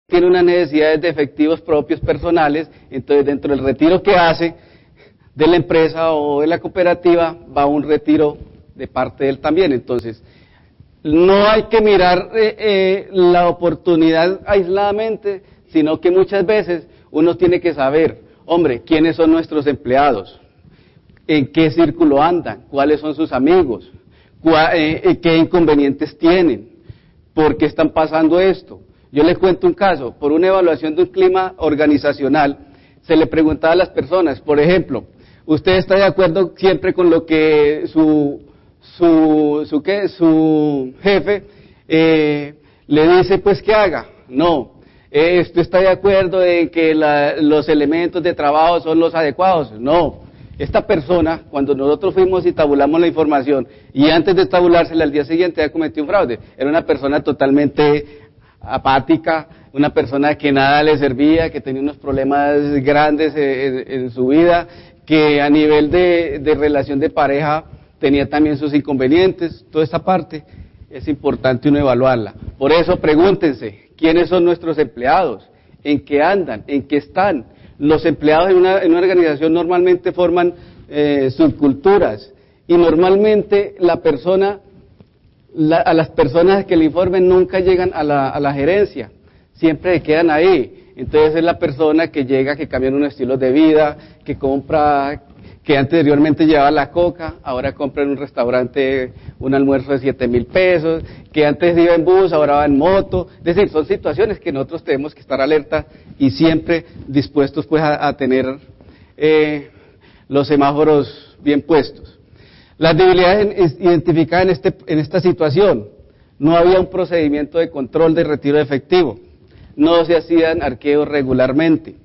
tiene unas necesidades de efectivos propios personales, entonces dentro del retiro que hace de la empresa o de la cooperativa va un retiro de parte de él también. Entonces no hay que mirar la oportunidad aisladamente, sino que muchas veces uno tiene que saber, hombre, quiénes son nuestros empleados, en qué círculo andan, cuáles son sus amigos, qué inconvenientes tienen, por qué están pasando esto. Yo les cuento un caso. Por una evaluación de un clima organizacional se le preguntaba a las personas, por ejemplo, ¿usted está de acuerdo siempre con lo que su jefe le dice pues que haga? No. ¿Usted está de acuerdo en que los elementos de trabajo son los adecuados? No. Esta persona, cuando nosotros fuimos y tabulamos la información, y antes de tabulársela al día siguiente ya cometió un fraude, era una persona totalmente apática, una persona que nada le servía, que tenía unos problemas grandes en su vida, que a nivel de relación de pareja tenía también sus inconvenientes. Toda esta parte es importante uno evaluarla. Por eso pregúntense, ¿quiénes son nuestros empleados? ¿En qué andan? ¿En qué están? Los empleados en una organización normalmente forman subculturas, y normalmente a las personas que le informen nunca llegan a la gerencia, siempre se quedan ahí. Entonces es la persona que llega, que cambia un estilo de vida, que compra, que anteriormente llevaba la coca, ahora compra en un restaurante un almuerzo de 7,000 pesos, que antes iba en bus, ahora va en moto. Es decir, son situaciones que nosotros tenemos que estar alerta y siempre dispuestos pues a tener los semáforos bien puestos. Las debilidades identificadas en esta situación: no había un procedimiento de control de retiro de efectivo, no se hacían arqueos regularmente,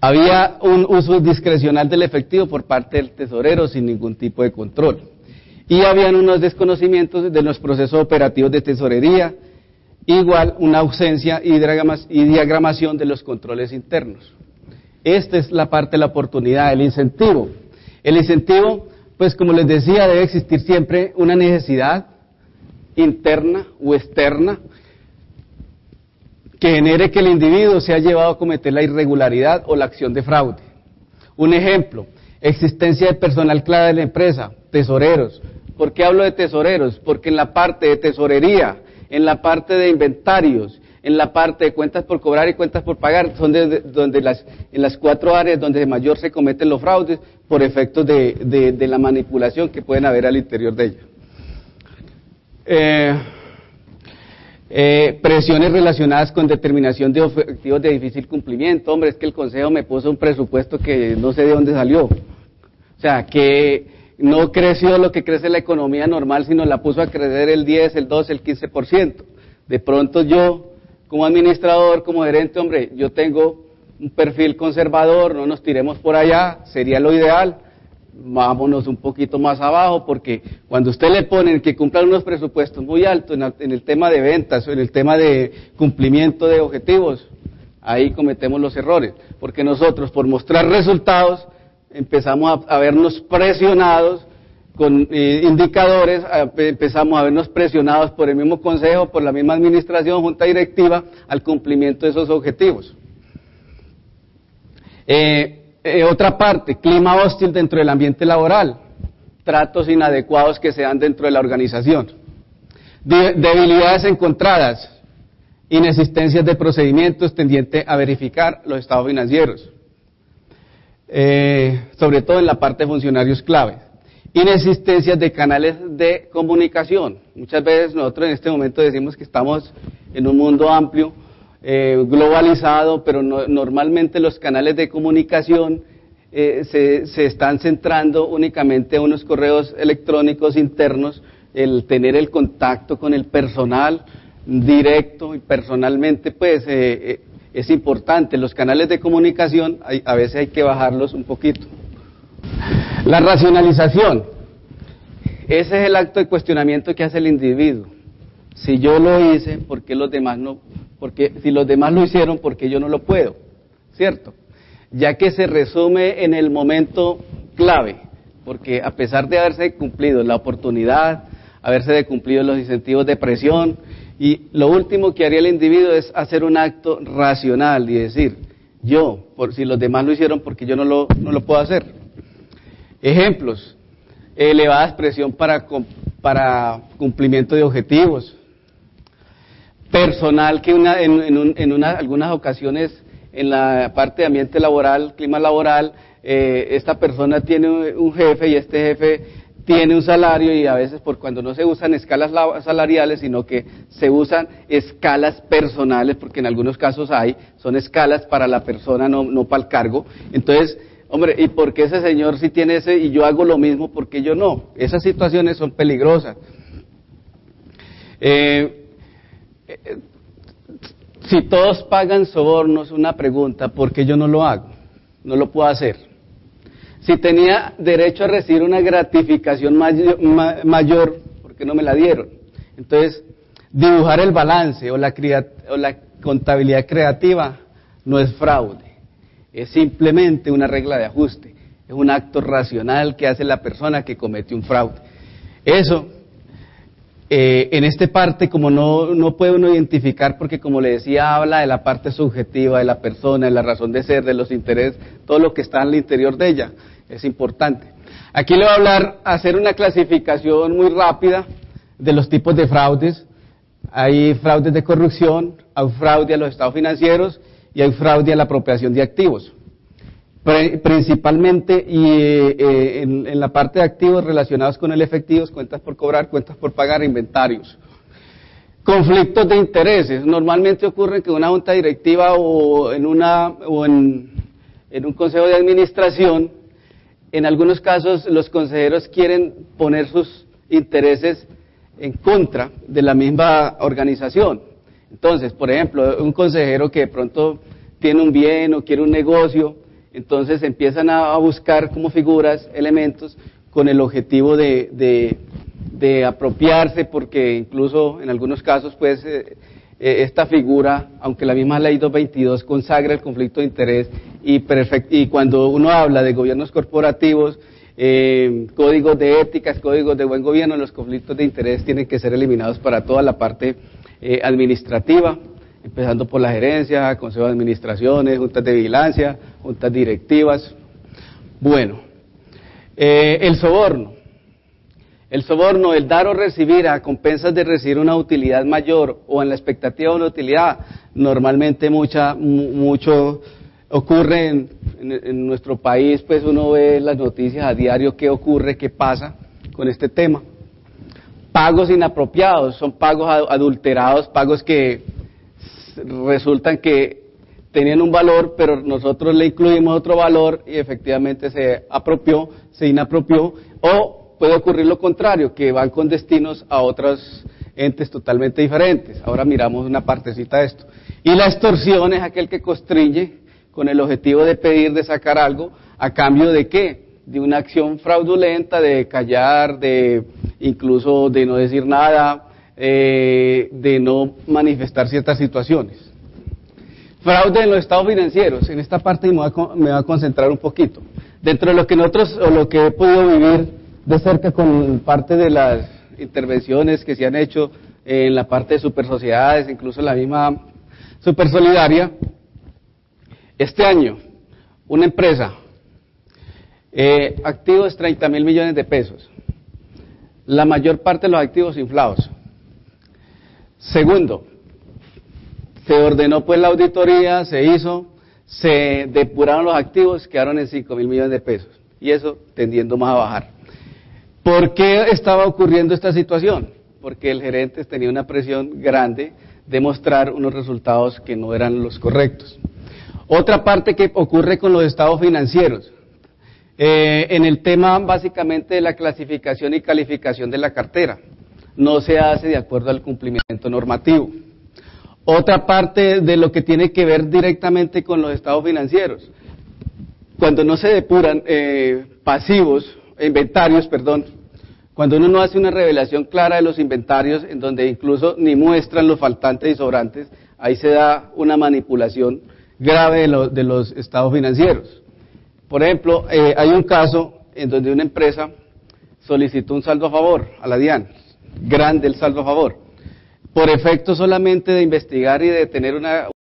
había un uso discrecional del efectivo por parte del tesorero sin ningún tipo de control, y habían unos desconocimientos de los procesos operativos de tesorería, igual una ausencia y diagramación de los controles internos. Esta es la parte de la oportunidad, el incentivo. El incentivo, pues como les decía, debe existir siempre una necesidad interna o externa que genere que el individuo sea llevado a cometer la irregularidad o la acción de fraude. Un ejemplo: existencia de personal clave de la empresa, tesoreros. ¿Por qué hablo de tesoreros? Porque en la parte de tesorería, en la parte de inventarios, en la parte de cuentas por cobrar y cuentas por pagar, son en las 4 áreas donde mayor se cometen los fraudes por efectos de la manipulación que pueden haber al interior de ella. Presiones relacionadas con determinación de objetivos de difícil cumplimiento. Hombre, es que el consejo me puso un presupuesto que no sé de dónde salió. O sea, que no creció lo que crece la economía normal, sino la puso a crecer el 10, el 12, el 15%. De pronto yo, como administrador, como gerente, hombre, yo tengo un perfil conservador, no nos tiremos por allá, sería lo ideal. Vámonos un poquito más abajo, porque cuando usted le ponen que cumplan unos presupuestos muy altos en el tema de ventas o en el tema de cumplimiento de objetivos, ahí cometemos los errores, porque nosotros, por mostrar resultados, empezamos a vernos presionados con indicadores, empezamos a vernos presionados por el mismo consejo, por la misma administración, junta directiva, al cumplimiento de esos objetivos. Otra parte: clima hostil dentro del ambiente laboral, tratos inadecuados que se dan dentro de la organización, debilidades encontradas, inexistencias de procedimientos tendiente a verificar los estados financieros, sobre todo en la parte de funcionarios clave, inexistencias de canales de comunicación. Muchas veces nosotros en este momento decimos que estamos en un mundo amplio, globalizado, pero normalmente los canales de comunicación se están centrando únicamente en unos correos electrónicos internos, el tener el contacto con el personal directo y personalmente, pues es importante. Los canales de comunicación a veces hay que bajarlos un poquito. La racionalización, ese es el acto de cuestionamiento que hace el individuo. Si yo lo hice, ¿por qué los demás no? Porque si los demás lo hicieron, ¿por qué yo no lo puedo? ¿Cierto? Ya que se resume en el momento clave, porque a pesar de haberse cumplido la oportunidad, haberse cumplido los incentivos de presión Y lo último que haría el individuo es hacer un acto racional y decir, yo, por si los demás lo hicieron, porque yo no lo puedo hacer. Ejemplos: elevada expresión para cumplimiento de objetivos. Personal que algunas ocasiones en la parte de ambiente laboral, clima laboral, esta persona tiene un jefe y este jefe tiene un salario, y a veces cuando no se usan escalas salariales, sino que se usan escalas personales, porque en algunos casos son escalas para la persona, no para el cargo. Entonces, hombre, ¿y por qué ese señor sí tiene ese y yo hago lo mismo, por qué yo no? Esas situaciones son peligrosas. Si todos pagan sobornos, una pregunta, ¿por qué yo no lo hago? No lo puedo hacer. Si tenía derecho a recibir una gratificación mayor, ¿por qué no me la dieron? Entonces, dibujar el balance o la contabilidad creativa no es fraude, es simplemente una regla de ajuste, es un acto racional que hace la persona que comete un fraude. Eso, en esta parte, como no puede uno identificar, porque como le decía, habla de la parte subjetiva de la persona, de la razón de ser, de los intereses, todo lo que está al interior de ella, es importante. Aquí le voy a hablar, hacer una clasificación muy rápida de los tipos de fraudes. Hay fraudes de corrupción, hay fraude a los estados financieros y hay fraude a la apropiación de activos. Principalmente en la parte de activos relacionados con el efectivo, cuentas por cobrar, cuentas por pagar, inventarios. Conflictos de intereses, normalmente ocurre que una junta directiva o en un consejo de administración, en algunos casos los consejeros quieren poner sus intereses en contra de la misma organización. Entonces, por ejemplo, un consejero que de pronto tiene un bien o quiere un negocio, entonces empiezan a buscar como figuras, elementos, con el objetivo de apropiarse, porque incluso en algunos casos, pues, esta figura, aunque la misma ley 222 consagra el conflicto de interés, y cuando uno habla de gobiernos corporativos, códigos de éticas, códigos de buen gobierno, los conflictos de interés tienen que ser eliminados para toda la parte administrativa, empezando por la gerencia, consejo de administraciones, juntas de vigilancia, juntas directivas. Bueno, el soborno. El soborno, el dar o recibir a compensas de recibir una utilidad mayor o en la expectativa de una utilidad, normalmente mucho ocurre en nuestro país, pues uno ve las noticias a diario, qué ocurre, qué pasa con este tema. Pagos inapropiados, son pagos adulterados, pagos que resultan que tenían un valor, pero nosotros le incluimos otro valor y efectivamente se apropió, se inapropió, o puede ocurrir lo contrario, que van con destinos a otros entes totalmente diferentes. Ahora miramos una partecita de esto. Y la extorsión es aquel que constriñe con el objetivo de pedir, de sacar algo, ¿a cambio de qué? De una acción fraudulenta, de callar, de incluso de no decir nada, de no manifestar ciertas situaciones. Fraude en los estados financieros. En esta parte me voy a concentrar un poquito. Dentro de lo que nosotros, o lo que he podido vivir de cerca con parte de las intervenciones que se han hecho en la parte de supersociedades, incluso la misma Supersolidaria, este año, una empresa, activos 30.000 millones de pesos, la mayor parte de los activos inflados. Segundo, se ordenó pues la auditoría, se hizo, se depuraron los activos, quedaron en 5.000 millones de pesos, y eso tendiendo más a bajar. ¿Por qué estaba ocurriendo esta situación? Porque el gerente tenía una presión grande de mostrar unos resultados que no eran los correctos. Otra parte que ocurre con los estados financieros, en el tema básicamente de la clasificación y calificación de la cartera, no se hace de acuerdo al cumplimiento normativo. Otra parte de lo que tiene que ver directamente con los estados financieros, cuando no se depuran inventarios, cuando uno no hace una revelación clara de los inventarios, en donde incluso ni muestran los faltantes y sobrantes, ahí se da una manipulación grave de los estados financieros. Por ejemplo, hay un caso en donde una empresa solicitó un saldo a favor a la DIAN, grande el saldo a favor. por efecto solamente de investigar y de tener una